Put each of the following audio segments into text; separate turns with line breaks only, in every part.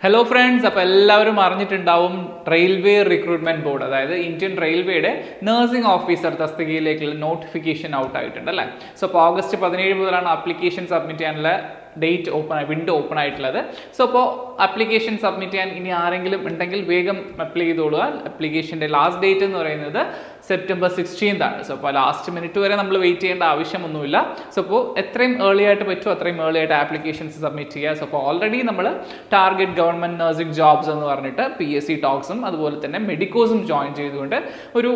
Hello friends, അപ്പോൾ എല്ലാവരും അറിഞ്ഞിട്ടുണ്ടാവും railway recruitment board, അതായത് ഇന്ത്യൻ റെയിൽവേയുടെ നഴ്സിംഗ് ഓഫീസർ തസ്തികയിലേക്കുള്ള നോട്ടിഫിക്കേഷൻ ഔട്ട് ആയിട്ടുണ്ട് അല്ലേ. സോ അപ്പോൾ August 17 മുതലാണ് ആപ്ലിക്കേഷൻ സബ്മിറ്റ് ചെയ്യാനുള്ള ഡേറ്റ് വിൻഡോ ഓപ്പൺ ആയിട്ടുള്ളത്. സോ അപ്പോൾ ആപ്ലിക്കേഷൻ സബ്മിറ്റ് ചെയ്യാൻ ഇനി ആരെങ്കിലും ഉണ്ടെങ്കിൽ വേഗം അപ്ലൈ ചെയ്തോളുക. ആപ്ലിക്കേഷൻ്റെ ലാസ്റ്റ് ഡേറ്റ് എന്ന് പറയുന്നത് September 16 ആണ്. സോ അപ്പോൾ ലാസ്റ്റ് മിനിറ്റ് വരെ നമ്മൾ വെയിറ്റ് ചെയ്യേണ്ട ആവശ്യമൊന്നുമില്ല. സോ അപ്പോൾ എത്രയും ഏർലി ആയിട്ട് പറ്റുമോ അത്രയും ഏർലി ആയിട്ട് ആപ്ലിക്കേഷൻസ് സബ്മിറ്റ് ചെയ്യുക. സോ അപ്പോൾ ഓൾറെഡി നമ്മൾ ടാർഗറ്റ് ഗവൺമെൻറ് നഴ്സിംഗ് ജോബ്സ് എന്ന് പറഞ്ഞിട്ട് PSC ടോക്സും അതുപോലെ തന്നെ മെഡിക്കോസും ജോയിൻ ചെയ്തുകൊണ്ട് ഒരു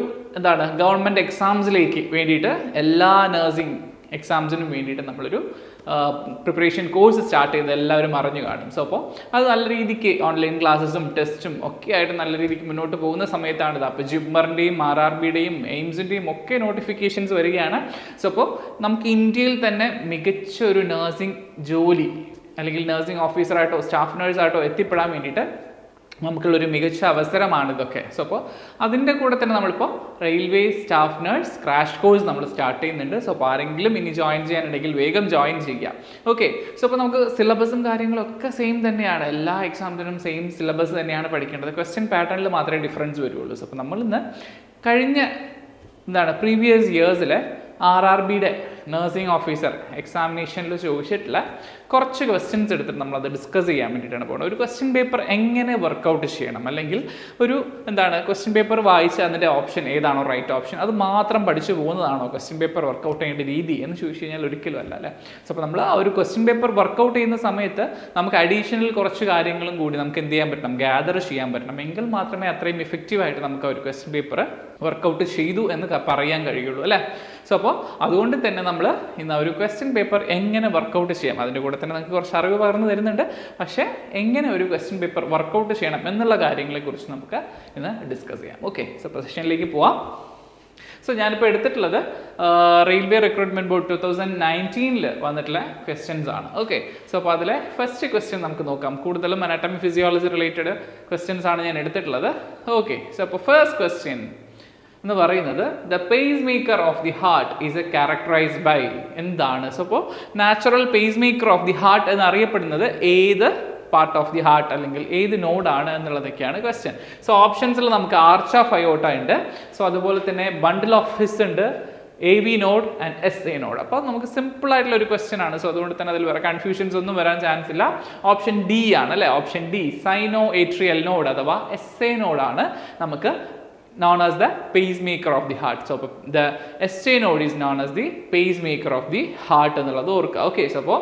ഗവൺമെൻറ് എക്സാംസിലേക്ക് വേണ്ടിയിട്ട് എല്ലാ നഴ്സിംഗ് എക്സാംസിനും വേണ്ടിയിട്ട് നമ്മളൊരു പ്രിപ്പറേഷൻ കോഴ്സ് സ്റ്റാർട്ട് ചെയ്ത് എല്ലാവരും അറിഞ്ഞു കാണും. സോ അപ്പോൾ അത് നല്ല രീതിക്ക് ഓൺലൈൻ ക്ലാസ്സസും ടെസ്റ്റും ഒക്കെ ആയിട്ട് നല്ല രീതിക്ക് മുന്നോട്ട് പോകുന്ന സമയത്താണിത്. അപ്പോൾ ജിമ്മറിൻ്റെയും RRBയുടെയും എയിംസിൻ്റെയും ഒക്കെ നോട്ടിഫിക്കേഷൻസ് വരികയാണ്. സോ അപ്പോൾ നമുക്ക് ഇന്ത്യയിൽ തന്നെ മികച്ച ഒരു നഴ്സിംഗ് ജോലി അല്ലെങ്കിൽ നഴ്സിംഗ് ഓഫീസറായിട്ടോ സ്റ്റാഫ് നഴ്സായിട്ടോ എത്തിപ്പെടാൻ വേണ്ടിയിട്ട് നമുക്കുള്ളൊരു മികച്ച അവസരമാണ് ഇതൊക്കെ. സോ അപ്പോൾ അതിൻ്റെ കൂടെ തന്നെ നമ്മളിപ്പോൾ railway staff nurse crash course നമ്മൾ സ്റ്റാർട്ട് ചെയ്യുന്നുണ്ട്. സോ അപ്പോൾ ആരെങ്കിലും ഇനി ജോയിൻ ചെയ്യാനുണ്ടെങ്കിൽ വേഗം ജോയിൻ ചെയ്യുക. ഓക്കെ, സോ അപ്പോൾ നമുക്ക് സിലബസും കാര്യങ്ങളൊക്കെ സെയിം തന്നെയാണ്. എല്ലാ എക്സാമിനും സെയിം സിലബസ് തന്നെയാണ് പഠിക്കേണ്ടത്. ക്വസ്റ്റ്യൻ പാറ്റേണിൽ മാത്രമേ ഡിഫറൻസ് വരുള്ളൂ. സോ അപ്പോൾ നമ്മളിന്ന് കഴിഞ്ഞ പ്രീവിയസ് ഇയേഴ്സിലെ RRBയുടെ നഴ്സിംഗ് ഓഫീസർ എക്സാമിനേഷനിൽ ചോദിച്ചിട്ടുള്ള കുറച്ച് ക്വസ്റ്റ്യൻസ് എടുത്തിട്ട് നമ്മളത് ഡിസ്കസ് ചെയ്യാൻ വേണ്ടിയിട്ടാണ് പോകുന്നത്. ഒരു ക്വസ്റ്റ്യൻ പേപ്പർ എങ്ങനെ വർക്കൗട്ട് ചെയ്യണം, അല്ലെങ്കിൽ ഒരു ക്വസ്റ്റ്യൻ പേപ്പർ വായിച്ച് അതിൻ്റെ ഓപ്ഷൻ ഏതാണോ റൈറ്റ് ഓപ്ഷൻ അത് മാത്രം പഠിച്ചു പോകുന്നതാണോ ക്വസ്റ്റ്യൻ പേപ്പർ വർക്കൗട്ട് ചെയ്യേണ്ട രീതി എന്ന് ചോദിച്ചു കഴിഞ്ഞാൽ ഒരിക്കലും അല്ല അല്ലേ. സോ അപ്പോൾ നമ്മൾ ആ ഒരു ക്വസ്റ്റ്യൻ പേപ്പർ വർക്കൗട്ട് ചെയ്യുന്ന സമയത്ത് നമുക്ക് അഡീഷണൽ കുറച്ച് കാര്യങ്ങളും കൂടി നമുക്ക് എന്ത് ചെയ്യാൻ പറ്റണം, ഗ്യാദർ ചെയ്യാൻ പറ്റണം. എങ്കിൽ മാത്രമേ അത്രയും എഫക്റ്റീവായിട്ട് നമുക്ക് ഒരു ക്വസ്റ്റ്യൻ പേപ്പർ വർക്കൗട്ട് ചെയ്തു എന്ന് പറയാൻ കഴിയുള്ളൂ അല്ലേ. സോ അപ്പോൾ അതുകൊണ്ട് തന്നെ നമ്മൾ ഇന്ന് ഒരു ക്വസ്റ്റ്യൻ പേപ്പർ എങ്ങനെ വർക്കൗട്ട് ചെയ്യാം, അതിൻ്റെ കൂടെ തന്നെ നമുക്ക് കുറച്ച് അറിവ് പകർന്നു തരുന്നുണ്ട്. പക്ഷേ എങ്ങനെ ഒരു ക്വസ്റ്റ്യൻ പേപ്പർ വർക്കൗട്ട് ചെയ്യണം എന്നുള്ള കാര്യങ്ങളെക്കുറിച്ച് നമുക്ക് ഇന്ന് ഡിസ്കസ് ചെയ്യാം. ഓക്കെ, സോ സെഷനിലേക്ക് പോവാം. സോ ഞാനിപ്പോൾ എടുത്തിട്ടുള്ളത് റെയിൽവേ റിക്രൂട്ട്മെന്റ് ബോർഡ് 2019 വന്നിട്ടുള്ള ക്വസ്റ്റ്യൻസ് ആണ്. ഓക്കെ, സോ അപ്പോൾ അതിലെ ഫസ്റ്റ് ക്വസ്റ്റ്യൻ നമുക്ക് നോക്കാം. കൂടുതലും അനാട്ടമി ഫിസിയോളജി റിലേറ്റഡ് ക്വസ്റ്റ്യൻസ് ആണ് ഞാൻ എടുത്തിട്ടുള്ളത്. ഓക്കെ, സോ അപ്പോൾ ഫസ്റ്റ് ക്വസ്റ്റ്യൻ എന്ന് പറയുന്നത് the pacemaker of the heart is a characterized by എന്താണ്. സോ അപ്പോൾ natural pacemaker of the heart എന്നറിയപ്പെടുന്നത് ഏത് പാർട്ട് ഓഫ് ദി ഹാർട്ട് അല്ലെങ്കിൽ ഏത് നോഡാണ് എന്നുള്ളതൊക്കെയാണ് ക്വസ്റ്റ്യൻ. സോ ഓപ്ഷൻസിൽ നമുക്ക് ആർച്ച് ഓഫ് അയോട്ട ഉണ്ട്. സോ അതുപോലെ തന്നെ ബണ്ടിൽ ഓഫ് ഹിസ് ഉണ്ട്, AV node and SA node. അപ്പോൾ നമുക്ക് സിമ്പിൾ ആയിട്ടുള്ള ഒരു ക്വസ്റ്റ്യൻ ആണ്. സോ അതുകൊണ്ട് തന്നെ അതിൽ വേറെ കൺഫ്യൂഷൻസ് ഒന്നും വരാൻ ചാൻസ് ഇല്ല. ഓപ്ഷൻ ഡി ആണ് അല്ലേ. ഓപ്ഷൻ ഡി സൈനോ ഏട്രിയൽ നോഡ് അഥവാ SA നോഡാണ് നമുക്ക് known as the pacemaker of the heart. So the SA node is known as the pacemaker of the heart എന്നുള്ളത് ഓർക്കുക. ഓക്കെ, സോ അപ്പോൾ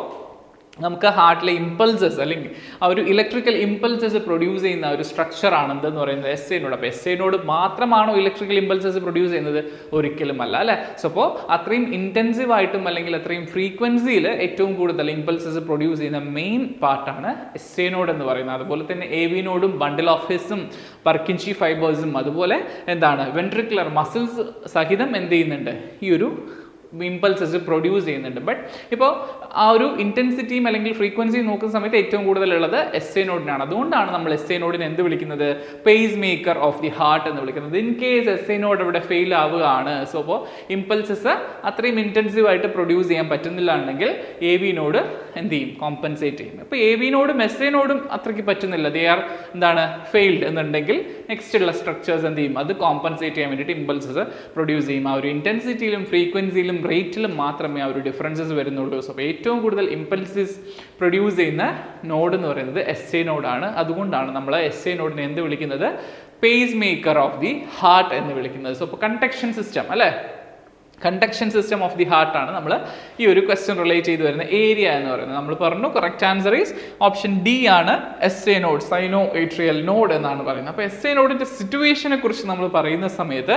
നമുക്ക് ഹാർട്ടിലെ ഇമ്പൾസസ് അല്ലെങ്കിൽ ആ ഒരു ഇലക്ട്രിക്കൽ ഇമ്പൾസസ് പ്രൊഡ്യൂസ് ചെയ്യുന്ന ഒരു സ്ട്രക്ചറാണ് എന്തെന്ന് പറയുന്നത് SA നോഡ്. അപ്പോൾ SA നോഡ് മാത്രമാണോ ഇലക്ട്രിക്കൽ ഇമ്പൾസസ് പ്രൊഡ്യൂസ് ചെയ്യുന്നത്? ഒരിക്കലും അല്ല അല്ലേ. സോ അപ്പോൾ അത്രയും ഇൻറ്റൻസീവ് ആയിട്ടും അല്ലെങ്കിൽ അത്രയും ഫ്രീക്വൻസിയിൽ ഏറ്റവും കൂടുതൽ ഇമ്പൾസസ് പ്രൊഡ്യൂസ് ചെയ്യുന്ന മെയിൻ പാർട്ടാണ് SA നോഡ് എന്ന് പറയുന്നത്. അതുപോലെ തന്നെ AV നോഡും ബണ്ടിൽ ഓഫ് ഹിസും പർക്കിൻഷി ഫൈബേഴ്സും അതുപോലെ വെൻട്രിക്കുലർ മസിൽസ് സഹിതം എന്ത് ചെയ്യുന്നുണ്ട്, ഈ ഒരു ഇമ്പൾസസ് പ്രൊഡ്യൂസ് ചെയ്യുന്നുണ്ട്. ബട്ട് ഇപ്പോൾ ആ ഒരു ഇൻറ്റൻസിറ്റിയും അല്ലെങ്കിൽ ഫ്രീക്വൻസിയും നോക്കുന്ന സമയത്ത് ഏറ്റവും കൂടുതലുള്ളത് SA നോഡിനാണ്. അതുകൊണ്ടാണ് നമ്മൾ SA നോഡിനെ എന്ത് വിളിക്കുന്നത്, pace maker of the heart എന്ന് വിളിക്കുന്നത്. ഇൻ കേസ് SA നോഡ് ഇവിടെ ഫെയിൽ ആവുകയാണ്, സോ അപ്പോൾ ഇമ്പൾസസ് അത്രയും ഇൻറ്റൻസീവ് ആയിട്ട് പ്രൊഡ്യൂസ് ചെയ്യാൻ പറ്റുന്നില്ല എന്നുണ്ടെങ്കിൽ AV നോഡ് എന്ത് ചെയ്യും, കോമ്പൻസേറ്റ് ചെയ്യും. ഇപ്പോൾ AV നോഡും SA നോഡും അത്രയ്ക്ക് പറ്റുന്നില്ല, ദേ ആർ ഫെയിൽഡ് എന്നുണ്ടെങ്കിൽ നെക്സ്റ്റ് ഉള്ള സ്ട്രക്ചേഴ്സ് എന്ത് ചെയ്യും, അത് കോമ്പൻസേറ്റ് ചെയ്യാൻ വേണ്ടിയിട്ട് ഇമ്പൾസസ് പ്രൊഡ്യൂസ് ചെയ്യും. ആ ഒരു ഇൻറ്റൻസിറ്റിയിലും ഫ്രീക്വൻസിയിലും റേറ്റിലും മാത്രമേ ആ ഒരു ഡിഫറൻസസ് വരുന്നുള്ളൂ. സോ ഏറ്റവും കൂടുതൽ ഇമ്പൾസസ് പ്രൊഡ്യൂസ് ചെയ്യുന്ന നോഡ് എന്ന് പറയുന്നത് SA നോഡാണ്. അതുകൊണ്ടാണ് നമ്മൾ SA നോഡിനെ എന്ത് വിളിക്കുന്നത്, pace maker of the heart എന്ന് വിളിക്കുന്നത്. സോ അപ്പോൾ കണ്ടക്ഷൻ സിസ്റ്റം അല്ലേ, conduction system of the heart ആണ് നമ്മൾ ഈ ഒരു ക്വസ്റ്റ്യൻ റിലേറ്റ് ചെയ്ത് വരുന്ന ഏരിയ എന്ന് പറയുന്നത്. നമ്മൾ പറഞ്ഞു correct answer is option D ആണ്, SA നോഡ് സൈനോ ഏട്രിയൽ നോഡ് എന്നാണ് പറയുന്നത്. അപ്പോൾ SA നോഡിൻ്റെ സിറ്റുവേഷനെ കുറിച്ച് നമ്മൾ പറയുന്ന സമയത്ത്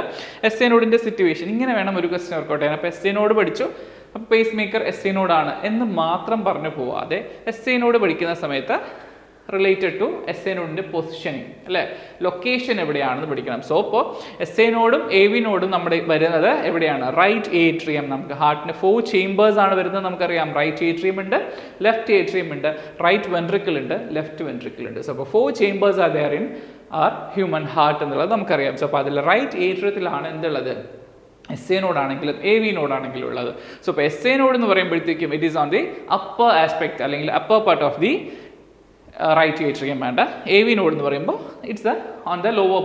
SA നോഡിൻ്റെ സിറ്റുവേഷൻ ഇങ്ങനെ വേണം ഒരു ക്വസ്റ്റ്യൻ വർക്കൗട്ട് ചെയ്യാൻ. അപ്പോൾ SA നോഡ് പഠിച്ചു, അപ്പോൾ പേസ് മേക്കർ SA നോഡാണ് എന്ന് മാത്രം പറഞ്ഞു പോവാതെ SA നോഡ് പഠിക്കുന്ന സമയത്ത് റിലേറ്റഡ് ടു SA നോഡിൻ്റെ പൊസിഷനിങ് അല്ലേ, ലൊക്കേഷൻ എവിടെയാണെന്ന് പഠിക്കണം. സോ ഇപ്പോൾ SA നോഡും AV നോഡും നമ്മുടെ വരുന്നത് എവിടെയാണ്, റൈറ്റ് ഏട്രിയം. നമുക്ക് ഹാർട്ടിന് 4 ചേമ്പേഴ്സ് ആണ് വരുന്നത് നമുക്കറിയാം. റൈറ്റ് ഏട്രിയം ഉണ്ട്, ലെഫ്റ്റ് ഏട്രിയം ഉണ്ട്, റൈറ്റ് വെൻട്രിക്കിൾ ഉണ്ട്, ലെഫ്റ്റ് വെൻട്രിക്കിൾ ഉണ്ട്. സോ അപ്പോൾ 4 chambers are there in are human heart എന്നുള്ളത് നമുക്കറിയാം. സോ അപ്പോൾ അതിൽ റൈറ്റ് ഏട്രിയത്തിലാണ് എന്തുള്ളത്, SA നോടാണെങ്കിലും AV നോടാണെങ്കിലും ഉള്ളത്. സോ ഇപ്പോൾ SA നോഡ് എന്ന് പറയുമ്പോഴത്തേക്കും it is on the upper aspect അല്ലെങ്കിൽ upper part of the right atrium വേണ്ട. AV നോഡ് എന്ന് പറയുമ്പോൾ it's on the lower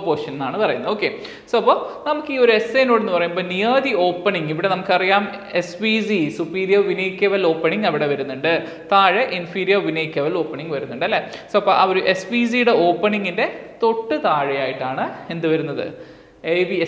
portion എന്നാണ് പറയുന്നത്. ഓക്കെ, സോ അപ്പോൾ നമുക്ക് ഈ ഒരു SA നോഡ് എന്ന് പറയുമ്പോൾ നിയർ ദി ഓപ്പണിംഗ്, ഇവിടെ നമുക്കറിയാം SVC സുപ്പീരിയർ വിനൈ കേവൽ ഓപ്പണിംഗ് അവിടെ വരുന്നുണ്ട്, താഴെ ഇൻഫീരിയർ വിനൈ കേവൽ ഓപ്പണിംഗ് വരുന്നുണ്ട് അല്ലേ. സോ അപ്പോൾ ആ ഒരു SVCയുടെ ഓപ്പണിങ്ങിൻ്റെ തൊട്ട് താഴെയായിട്ടാണ് എന്ത് വരുന്നത്,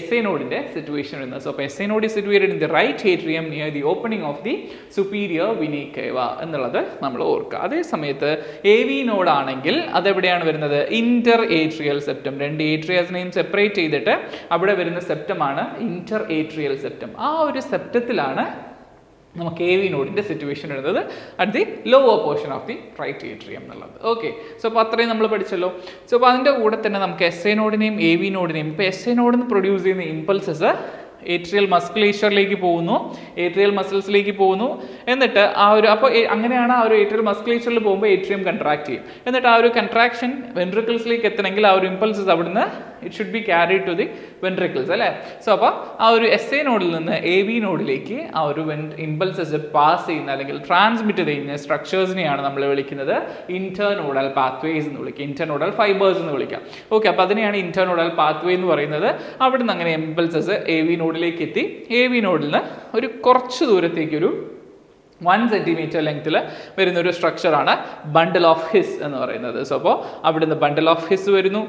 SA നോഡിൻ്റെ സിറ്റുവേഷൻ വരുന്നത്. സോ അപ്പോൾ SA node is situated in the right atrium near the opening of the superior vena cava എന്നുള്ളത് നമ്മൾ ഓർക്കുക. അതേ സമയത്ത് AV നോഡാണെങ്കിൽ അതെവിടെയാണ് വരുന്നത്, ഇന്റർ ഏട്രിയൽ സെപ്റ്റം. രണ്ട് ഏട്രിയസിനെയും സെപ്പറേറ്റ് ചെയ്തിട്ട് അവിടെ വരുന്ന സെപ്റ്റമാണ് ഇന്റർ ഏട്രിയൽ സെപ്റ്റം. ആ ഒരു സെപ്റ്റത്തിലാണ് നമുക്ക് AV നോഡിൻ്റെ സിറ്റുവേഷൻ വരുന്നത് at the lower portion of the right atrium എന്നുള്ളത്. ഓക്കെ, സോ അപ്പോൾ അത്രയും നമ്മൾ പഠിച്ചല്ലോ. സോ അപ്പോൾ അതിൻ്റെ കൂടെ തന്നെ നമുക്ക് SA നോഡിനെയും AV നോഡിനെയും, ഇപ്പോൾ SA നോഡിൽ നിന്ന് പ്രൊഡ്യൂസ് ചെയ്യുന്ന ഇമ്പൾസസ് ഏട്രിയൽ മസ്കുലേച്ചറിലേക്ക് പോകുന്നു, ഏട്രിയൽ മസിൽസിലേക്ക് പോകുന്നു. എന്നിട്ട് ആ ഒരു അപ്പോൾ അങ്ങനെയാണ് ആ ഒരു ഏട്രിയൽ മസ്കുലേച്ചറിൽ പോകുമ്പോൾ ഏട്രിയം കൺട്രാക്ട് ചെയ്യും. എന്നിട്ട് ആ ഒരു കൺട്രാക്ഷൻ വെൻട്രിക്കിൾസിലേക്ക് എത്തണമെങ്കിൽ ആ ഒരു ഇമ്പൾസസ് അവിടുന്ന് it should be carried to the ventricles അല്ലേ. സോ അപ്പോൾ ആ ഒരു SA നോഡിൽ നിന്ന് AV നോഡിലേക്ക് ആ ഒരു ഇമ്പൾസസ് പാസ് ചെയ്യുന്ന അല്ലെങ്കിൽ ട്രാൻസ്മിറ്റ് ചെയ്യുന്ന സ്ട്രക്ചേഴ്സിനെയാണ് നമ്മൾ വിളിക്കുന്നത് ഇന്റർനോഡൽ പാത്വേസ് എന്ന് വിളിക്കുക, ഇന്റർനോഡൽ ഫൈബേഴ്സ് എന്ന് വിളിക്കാം. ഓക്കെ, അപ്പോൾ അതിനെയാണ് ഇന്റർനോഡൽ പാത്വേ എന്ന് പറയുന്നത്. അവിടുന്ന് അങ്ങനെ ഇമ്പൾസസ് AV നോഡിലേക്ക് എത്തി AV നോഡിൽ നിന്ന് ഒരു കുറച്ച് ദൂരത്തേക്ക് ഒരു 1 സെൻറ്റിമീറ്റർ ലെങ്ത്തിൽ വരുന്ന ഒരു സ്ട്രക്ചറാണ് ബണ്ടിൽ ഓഫ് ഹിസ് എന്ന് പറയുന്നത്. സോ അപ്പോൾ അവിടുന്ന് ബണ്ടിൽ ഓഫ് ഹിസ് വരുന്നു.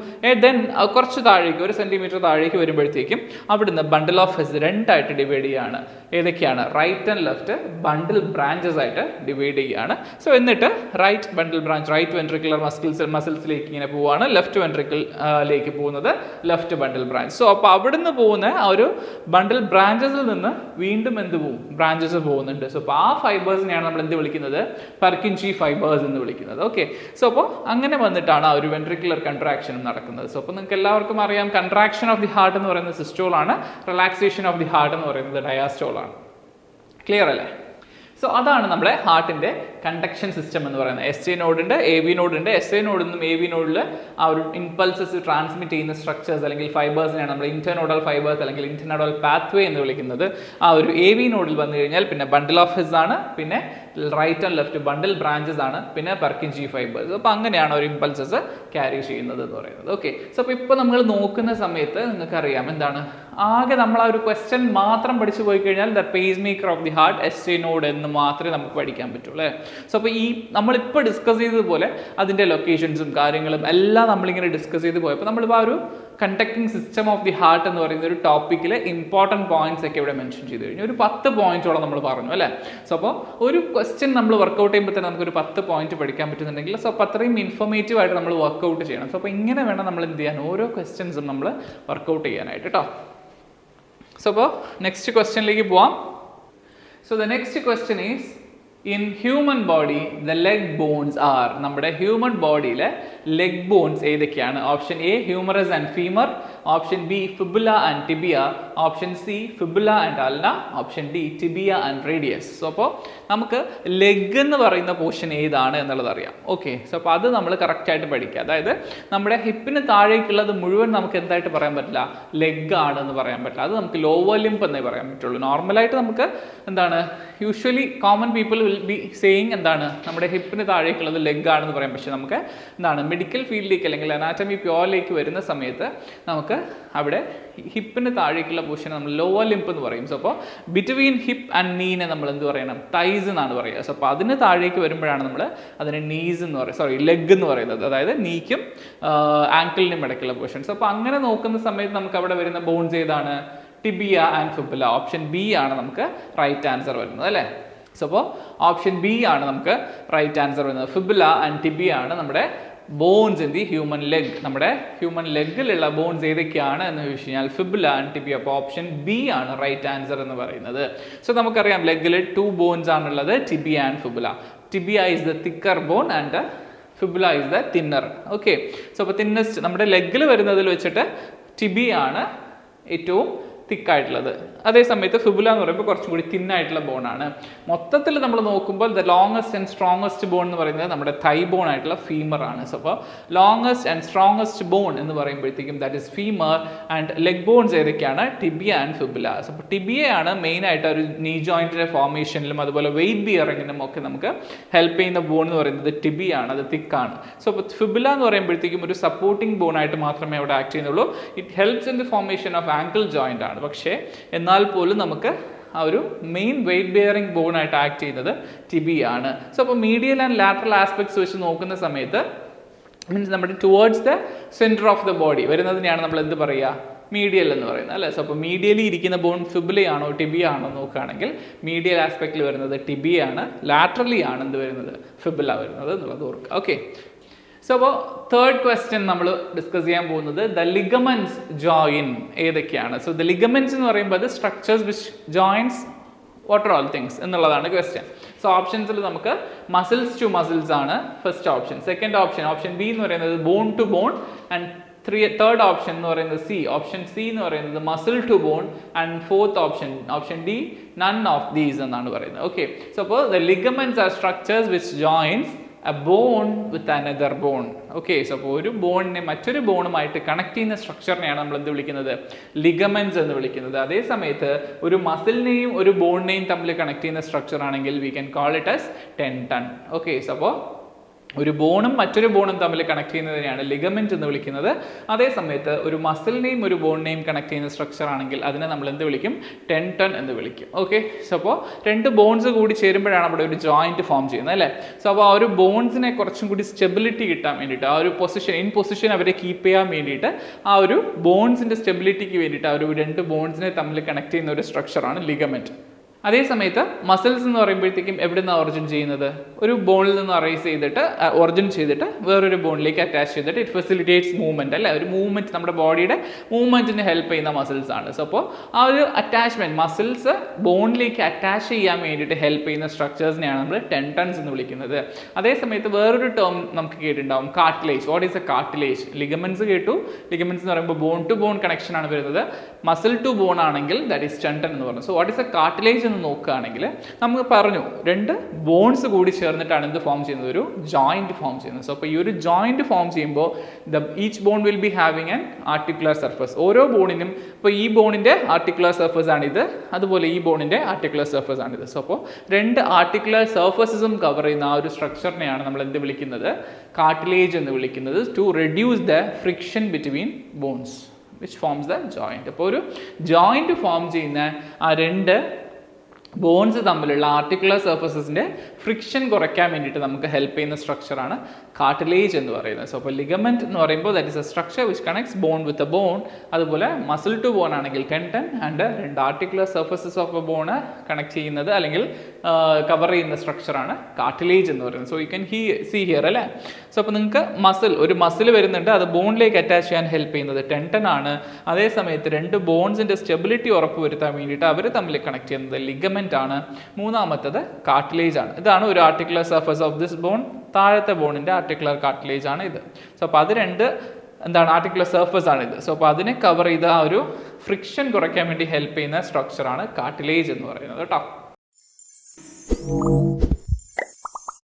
ദെൻ കുറച്ച് താഴേക്ക് 1 സെൻറ്റിമീറ്റർ താഴേക്ക് വരുമ്പോഴത്തേക്കും അവിടുന്ന് ബണ്ടിൽ ഓഫ് ഹിസ് രണ്ടായിട്ട് ഡിവൈഡ് ചെയ്യുകയാണ്. ഏതൊക്കെയാണ്, right and left bundle branches ആയിട്ട് ഡിവൈഡ് ചെയ്യുകയാണ്. സോ എന്നിട്ട് right bundle branch right ventricular മസിൽസിലേക്ക് ഇങ്ങനെ പോവുകയാണ്, ലെഫ്റ്റ് വെൻട്രിക്കിളിലേക്ക് പോകുന്നത് ലെഫ്റ്റ് ബണ്ടിൽ ബ്രാഞ്ച്. സോ അപ്പോൾ അവിടുന്ന് പോകുന്ന ആ ഒരു ബണ്ടിൽ ബ്രാഞ്ചസിൽ നിന്ന് വീണ്ടും എന്ത് പോകും, ബ്രാഞ്ചസ് പോകുന്നുണ്ട്. സോ അപ്പോൾ ആ ഫൈബേഴ്സിനെയാണ് നമ്മൾ എന്ത് വിളിക്കുന്നത്, പർക്കിൻജി ഫൈബേഴ്സ് എന്ന് വിളിക്കുന്നത്. ഓക്കെ, സോ അപ്പോൾ അങ്ങനെ വന്നിട്ടാണ് ആ ഒരു വെൻട്രിക്കുലർ കൺട്രാക്ഷനും നടക്കുന്നത്. സോ അപ്പോൾ നിങ്ങൾക്ക് എല്ലാവർക്കും അറിയാം കൺട്രാക്ഷൻ ഓഫ് ദി ഹാർട്ട് എന്ന് പറയുന്നത് സിസ്റ്റോൾ ആണ്, റിലാക്സേഷൻ ഓഫ് ദി ഹാർട്ട് എന്ന് പറയുന്നത് ഡയാസ്റ്റോൾ ആണ്. ക്ലിയർ അല്ലേ? സോ അതാണ് നമ്മുടെ ഹാർട്ടിൻ്റെ കണ്ടക്ഷൻ സിസ്റ്റം എന്ന് പറയുന്നത്. SA നോഡുണ്ട്, AV നോഡുണ്ട്. SA നോഡിൽ നിന്നും AV നോഡിൽ ആ ഒരു ഇമ്പൾസസ് ട്രാൻസ്മിറ്റ് ചെയ്യുന്ന സ്ട്രക്ചേഴ്സ് അല്ലെങ്കിൽ ഫൈബേഴ്സിനെയാണ് നമ്മൾ ഇന്റർനോഡൽ ഫൈബേഴ്സ് അല്ലെങ്കിൽ ഇന്റർനോഡൽ പാത്വേ എന്ന് വിളിക്കുന്നത്. ആ ഒരു AV നോഡിൽ വന്നു കഴിഞ്ഞാൽ പിന്നെ ബണ്ടിൽ ഓഫ് ഹിസ് ആണ്, പിന്നെ right and left bundle branches ആണ്, പിന്നെ പർക്കിൻജി ഫൈബേഴ്സ്. അപ്പോൾ അങ്ങനെയാണ് ഒരു ഇമ്പൾസസ് ക്യാരി ചെയ്യുന്നത് എന്ന് പറയുന്നത്. ഓക്കെ, സോ അപ്പോൾ ഇപ്പോൾ നമ്മൾ നോക്കുന്ന സമയത്ത് നിങ്ങൾക്കറിയാം എന്താണ്, ആകെ നമ്മൾ ആ ഒരു ക്വസ്റ്റ്യൻ മാത്രം പഠിച്ചു പോയി കഴിഞ്ഞാൽ the pacemaker of the heart SA node എന്ന് മാത്രമേ നമുക്ക് പഠിക്കാൻ പറ്റുള്ളൂ അല്ലേ. സോ അപ്പോൾ ഈ നമ്മളിപ്പോൾ ഡിസ്കസ് ചെയ്തതുപോലെ അതിൻ്റെ ലൊക്കേഷൻസും കാര്യങ്ങളും എല്ലാം നമ്മളിങ്ങനെ ഡിസ്കസ് ചെയ്ത് പോയപ്പോൾ നമ്മളിപ്പോൾ ആ ഒരു conducting system of the heart എന്ന് പറയുന്ന ഒരു ടോപ്പിക്കിൽ ഇമ്പോർട്ടൻറ്റ് പോയിന്റ്സ് ഒക്കെ ഇവിടെ മെൻഷൻ ചെയ്ത് കഴിഞ്ഞു. ഒരു 10 പോയിന്റോളം നമ്മൾ പറഞ്ഞു അല്ലേ. സോ അപ്പോൾ ഒരു ക്വസ്റ്റ്യൻ നമ്മൾ വർക്കൗട്ട് ചെയ്യുമ്പോൾ തന്നെ നമുക്കൊരു 10 പോയിന്റ് പഠിക്കാൻ പറ്റുന്നുണ്ടെങ്കിൽ സോ അപ്പോൾ അത്രയും ഇൻഫോർമേറ്റീവ് ആയിട്ട് നമ്മൾ വർക്കൗട്ട് ചെയ്യണം. സോ അപ്പോൾ ഇങ്ങനെ വേണം നമ്മൾ എന്ത് ചെയ്യാൻ, ഓരോ ക്വസ്റ്റ്യൻസും നമ്മൾ വർക്കൗട്ട് ചെയ്യാനായിട്ട് കേട്ടോ. സോ അപ്പോൾ നെക്സ്റ്റ് ക്വസ്റ്റ്യനിലേക്ക് പോവാം. So the next question is in human body the leg bones are, നമ്മുടെ ഹ്യൂമൻ ബോഡിയിലെ ലെഗ് ബോൺസ് ഏതൊക്കെയാണ്? Option A humorous and femur, option B fibula and tibia, option C fibula and Alna, option D tibia and radius. So അപ്പോൾ നമുക്ക് leg എന്ന് പറയുന്ന portion ഏതാണ് എന്നുള്ളത് അറിയാം. Okay, so അപ്പോൾ അത് നമ്മൾ കറക്റ്റായിട്ട് പഠിക്കുക. അതായത് നമ്മുടെ ഹിപ്പിന് താഴേക്കുള്ളത് മുഴുവൻ നമുക്ക് എന്തായിട്ട് പറയാൻ പറ്റില്ല, ലെഗ് ആണ് എന്ന് പറയാൻ പറ്റില്ല. അത് നമുക്ക് ലോവർ ലിംബ് എന്നേ പറയാൻ പറ്റുള്ളൂ. നോർമലായിട്ട് നമുക്ക് എന്താണ്, usually common people will be saying എന്താണ്, നമ്മുടെ ഹിപ്പിന് താഴേക്കുള്ളത് ലെഗ് ആണെന്ന് പറയാം. പക്ഷേ നമുക്ക് എന്താണ് മെഡിക്കൽ ഫീൽഡിലേക്ക് അല്ലെങ്കിൽ അനാറ്റമി പ്യോറിലേക്ക് വരുന്ന സമയത്ത് നമുക്ക് അവിടെ ഹിപ്പിന് താഴേക്കുള്ള പോർഷൻ നമ്മൾ ലോവർ ലിംബ് എന്ന് പറയും. സോ അപ്പോൾ ബിറ്റ്വീൻ ഹിപ്പ് ആൻഡ് നീനെ നമ്മൾ എന്ത് പറയണം, തൈസ് എന്നാണ് പറയുക. സോ അപ്പോൾ അതിന് താഴേക്ക് വരുമ്പോഴാണ് നമ്മൾ അതിന് നീസ് എന്ന് പറയുന്നത്, ലെഗ് എന്ന് പറയുന്നത്. അതായത് നീക്കും ആങ്കിളിനും ഇടയ്ക്കുള്ള പോർഷൻ. സോ അപ്പോൾ അങ്ങനെ നോക്കുന്ന സമയത്ത് നമുക്ക് അവിടെ വരുന്ന ബോൺസ് ഏതാണ്, tibia and fibula. Option B ആണ് നമുക്ക് റൈറ്റ് ആൻസർ വരുന്നത് അല്ലേ. സോ അപ്പോൾ ഓപ്ഷൻ ബി ആണ് നമുക്ക് റൈറ്റ് ആൻസർ വരുന്നത്. ഫിബുല ആൻഡ് ടിബിയ ആണ് നമ്മുടെ bones in the human leg. നമ്മുടെ ഹ്യൂമൻ ലെഗിലുള്ള ബോൺസ് ഏതൊക്കെയാണ് എന്ന് ചോദിച്ചു കഴിഞ്ഞാൽ ഫിബുല ആൻഡ് ടിബിയ. അപ്പോൾ ഓപ്ഷൻ ബി ആണ് റൈറ്റ് ആൻസർ എന്ന് പറയുന്നത്. സോ നമുക്കറിയാം ലെഗിൽ 2 ബോൺസ് ആണുള്ളത്, tibia and fibula. Tibia is the thicker bone and fibula is the thinner. Okay, so അപ്പോൾ തിന്നസ്റ്റ് നമ്മുടെ ലെഗിൽ വരുന്നതിൽ വെച്ചിട്ട് ടിബിയ ആണ് ഏറ്റവും തിക്കായിട്ടുള്ളത്. അതേസമയത്ത് ഫിബുല എന്ന് പറയുമ്പോൾ കുറച്ചും കൂടി തിന്നായിട്ടുള്ള ബോണാണ്. മൊത്തത്തിൽ നമ്മൾ നോക്കുമ്പോൾ the longest and strongest bone എന്ന് പറയുന്നത് നമ്മുടെ തൈ ബോൺ ആയിട്ടുള്ള ഫീമർ ആണ്. സോ അപ്പോൾ ലോങ്ങസ്റ്റ് ആൻഡ് സ്ട്രോങ്ങസ്റ്റ് ബോൺ എന്ന് പറയുമ്പോഴത്തേക്കും that is femur. And leg bones ഏതൊക്കെയാണ്? Tibia and fibula. സോ അപ്പോൾ ടിബിയയാണ് മെയിനായിട്ട് ഒരു നീ ജോയിൻറ്റിൻ്റെ ഫോർമേഷനിലും അതുപോലെ വെയിറ്റ് ബിയറിങ്ങിനും ഒക്കെ നമുക്ക് ഹെൽപ്പ് ചെയ്യുന്ന ബോൺ എന്ന് പറയുന്നത് ടിബിയാണ്, അത് തിക്കാണ്. സോ അപ്പോൾ ഫിബുല എന്ന് പറയുമ്പോഴത്തേക്കും ഒരു സപ്പോർട്ടിംഗ് ബോൺ ആയിട്ട് മാത്രമേ അവിടെ ആക്ട് ചെയ്യുന്നുള്ളൂ. It helps in the formation of ankle joint ആണ്. പക്ഷേ എന്നാൽ പോലും നമുക്ക് ആ ഒരു മെയിൻ വെയിറ്റ് ബെയറിംഗ് ബോൺ ആയിട്ട് ആക്ട് ചെയ്യുന്നത് ടിബിയാണ്. സോ അപ്പോൾ മീഡിയൽ ആൻഡ് ലാറ്ററൽ ആസ്പെക്ട്സ് വെച്ച് നോക്കുന്ന സമയത്ത് മീൻസ് നമ്മുടെ towards the centre of the body വരുന്നതിനെയാണ് നമ്മൾ എന്ത് പറയുക? മീഡിയൽ എന്ന് പറയുന്നത് അല്ലേ. സോ അപ്പോൾ മീഡിയലി ഇരിക്കുന്ന ബോൺ ഫിബുലയാണോ ടിബിയ ആണോ നോക്കുകയാണെങ്കിൽ മീഡിയൽ ആസ്പെക്റ്റിൽ വരുന്നത് ടിബിയാണ്, ലാറ്ററലി ആണ് എന്ത് വരുന്നത്? ഫിബുല വരുന്നത് എന്നുള്ളത് ഓർക്കുക. ഓക്കെ, സോ അപ്പോൾ തേർഡ് ക്വസ്റ്റ്യൻ നമ്മൾ ഡിസ്കസ് ചെയ്യാൻ പോകുന്നത് ദ ലിഗമെന്റ്സ് ജോയിൻ ഏതൊക്കെയാണ്. സോ ദ ലിഗമെന്റ്സ് എന്ന് പറയുമ്പോൾ അത് structures which joins what are all things എന്നുള്ളതാണ് ക്വസ്റ്റ്യൻ. സോ ഓപ്ഷൻസിൽ നമുക്ക് മസിൽസ് ടു മസിൽസ് ആണ് first option. Second option B എന്ന് പറയുന്നത് bone to bone. And third option എന്ന് പറയുന്നത് ഓപ്ഷൻ സി എന്ന് പറയുന്നത് muscle to bone. And fourth option D none of these എന്നാണ് പറയുന്നത്. ഓക്കെ, സോ അപ്പോൾ the ligaments are structures which joins a bone with another bone. Okay, so അപ്പോൾ ഒരു ബോണിനെ മറ്റൊരു ബോണുമായിട്ട് കണക്ട് ചെയ്യുന്ന സ്ട്രക്ചറിനെയാണ് നമ്മൾ എന്ത് വിളിക്കുന്നത്? ലിഗമെന്റ്സ് എന്ന് വിളിക്കുന്നത്. അതേ സമയത്ത് ഒരു മസിലിനെയും ഒരു ബോണിനെയും തമ്മിൽ കണക്ട് ചെയ്യുന്ന സ്ട്രക്ചർ ആണെങ്കിൽ we can call it as tendon. Okay, so അപ്പോൾ ഒരു ബോണും മറ്റൊരു ബോണും തമ്മിൽ കണക്ട് ചെയ്യുന്നതിനെയാണ് ലിഗമെന്റ് എന്ന് വിളിക്കുന്നത്. അതേ സമയത്ത് ഒരു മസിലിനെയും ഒരു ബോണിനെയും കണക്ട് ചെയ്യുന്ന സ്ട്രക്ചർ ആണെങ്കിൽ അതിനെ നമ്മൾ എന്ത് വിളിക്കും? ടെൻഡൺ എന്ന് വിളിക്കും. ഓക്കെ, സോ അപ്പോൾ രണ്ട് ബോൺസ് കൂടി ചേരുമ്പോഴാണ് അവിടെ ഒരു ജോയിന്റ് ഫോം ചെയ്യുന്നത് അല്ലേ. സോ അപ്പോൾ ആ ഒരു ബോൺസിനെ കുറച്ചും കൂടി സ്റ്റെബിലിറ്റി കിട്ടാൻ വേണ്ടിയിട്ട്, ആ ഒരു പൊസിഷൻ അവരെ കീപ്പ് ചെയ്യാൻ വേണ്ടിയിട്ട്, ആ ഒരു ബോൺസിന്റെ സ്റ്റെബിലിറ്റിക്ക് വേണ്ടിയിട്ട് ആ ഒരു രണ്ട് ബോൺസിനെ തമ്മിൽ കണക്ട് ചെയ്യുന്ന ഒരു സ്ട്രക്ചറാണ് ലിഗമെന്റ്. അതേ സമയത്ത് മസിൽസ് എന്ന് പറയുമ്പോഴത്തേക്കും എവിടെ നിന്നാണ് ഒറിജിൻ ചെയ്യുന്നത്? ഒരു ബോണിൽ നിന്ന് ഒറിജിൻ ചെയ്തിട്ട് വേറൊരു ബോണിലേക്ക് അറ്റാച്ച് ചെയ്തിട്ട് ഇറ്റ് ഫെസിലിറ്റേറ്റ്സ് മൂവ്മെന്റ് അല്ലേ. ഒരു മൂവ്മെന്റ് നമ്മുടെ ബോഡിയുടെ മൂവ്മെന്റിന് ഹെൽപ്പ് ചെയ്യുന്ന മസിൽസ് ആണ്. സോ അപ്പോൾ ആ ഒരു അറ്റാച്ച്മെന്റ് മസിൽസ് ബോണിലേക്ക് അറ്റാച്ച് ചെയ്യാൻ വേണ്ടിയിട്ട് ഹെൽപ്പ് ചെയ്യുന്ന സ്ട്രക്ചേഴ്സിനെയാണ് നമ്മൾ ടെൻഡൻസ് എന്ന് വിളിക്കുന്നത്. അതേ സമയത്ത് വേറൊരു ടേം നമുക്ക് കേട്ടിട്ടുണ്ടാവും, cartilage. What is A cartilage? Ligaments കേട്ടു. ലിഗമെന്റ്സ് എന്ന് പറയുമ്പോൾ ബോൺ ടു ബോൺ കണക്ഷൻ ആണ് വരുന്നത്. മസിൽ ടു ബോൺ ആണെങ്കിൽ ദാറ്റ് ഈസ് ടെൻഡൻ എന്ന് പറഞ്ഞു. So what is A cartilage നോക്കുകയാണെങ്കിൽ നമുക്ക് പറഞ്ഞു രണ്ട് ബോൺസ് കൂടി ചേർന്നിട്ടാണ് എന്ത് ഫോം ചെയ്യുന്നത്? ഒരു ജോയിന്റ് ഫോം ചെയ്യുന്നത്. സോ അപ്പോൾ ഈ ഒരു ജോയിന്റ് ഫോം ചെയ്യുമ്പോൾ each bone will be having an articular surface. ഓരോ ബോണിനും ഇപ്പോൾ ഈ ബോണിന്റെ ആർട്ടിക്കുലർ സർഫസ് ആണിത്, അതുപോലെ ഈ ബോണിന്റെ ആർട്ടിക്കുലർ സർഫസ് ആണിത്. സോ അപ്പോൾ രണ്ട് ആർട്ടിക്കുലർ സർഫസസും കവർ ചെയ്യുന്ന ആ ഒരു സ്ട്രക്ചറിനെയാണ് നമ്മൾ എന്ത് വിളിക്കുന്നത്? കാർട്ടിലേജ് എന്ന് വിളിക്കുന്നത്. To reduce the friction between bones which forms the joint. അപ്പോൾ ഒരു ജോയിന്റ് ഫോം ചെയ്യുന്ന ആ രണ്ട് ബോൺസ് തമ്മിലുള്ള ആർട്ടിക്കുലർ സർഫസസിൻ്റെ ഫ്രിക്ഷൻ കുറയ്ക്കാൻ വേണ്ടിയിട്ട് നമുക്ക് ഹെൽപ്പ് ചെയ്യുന്ന സ്ട്രക്ചറാണ് കാർട്ടിലേജ് എന്ന് പറയുന്നത്. സോ അപ്പോൾ ലിഗമെന്റ് എന്ന് പറയുമ്പോൾ that is a structure which connects bone with a bone. അതുപോലെ മസിൽ ടു ബോൺ ആണെങ്കിൽ ടെൻഡൻ. ആൻഡ് രണ്ട് articular surfaces of a bone connect ചെയ്യുന്നത് അല്ലെങ്കിൽ കവർ ചെയ്യുന്ന സ്ട്രക്ചറാണ് കാർട്ടിലേജ് എന്ന് പറയുന്നത്. So you can see here അല്ലേ. സോ അപ്പോൾ നിങ്ങൾക്ക് ഒരു മസിൽ വരുന്നുണ്ട്, അത് ബോണിലേക്ക് അറ്റാച്ച് ചെയ്യാൻ ഹെൽപ്പ് ചെയ്യുന്നത് ടെൻഡൻ ആണ്. അതേ സമയത്ത് രണ്ട് ബോൺസിൻ്റെ സ്റ്റെബിലിറ്റി ഉറപ്പുവരുത്താൻ വേണ്ടിയിട്ട് അവർ തമ്മിൽ കണക്ട് ചെയ്യുന്നത് ലിഗമെന്റ് ആണ്. മൂന്നാമത്തത് കാർട്ടിലേജ് ആണ്. ഇതാണ് ഒരു articular surface of this bone. താഴത്തെ ബോണിന്റെ ആർട്ടിക്കുലർ കാർട്ടിലേജ് ആണ് ഇത്. സോ അപ്പോൾ അത് രണ്ട് ആർട്ടിക്കുലർ സർഫസ് ആണ് ഇത്. സോ അപ്പോൾ അതിനെ കവർ ചെയ്ത ആ ഒരു ഫ്രിക്ഷൻ കുറയ്ക്കാൻ വേണ്ടി ഹെൽപ്പ് ചെയ്യുന്ന സ്ട്രക്ചറാണ് കാർട്ടിലേജ് എന്ന് പറയുന്നത് കേട്ടോ.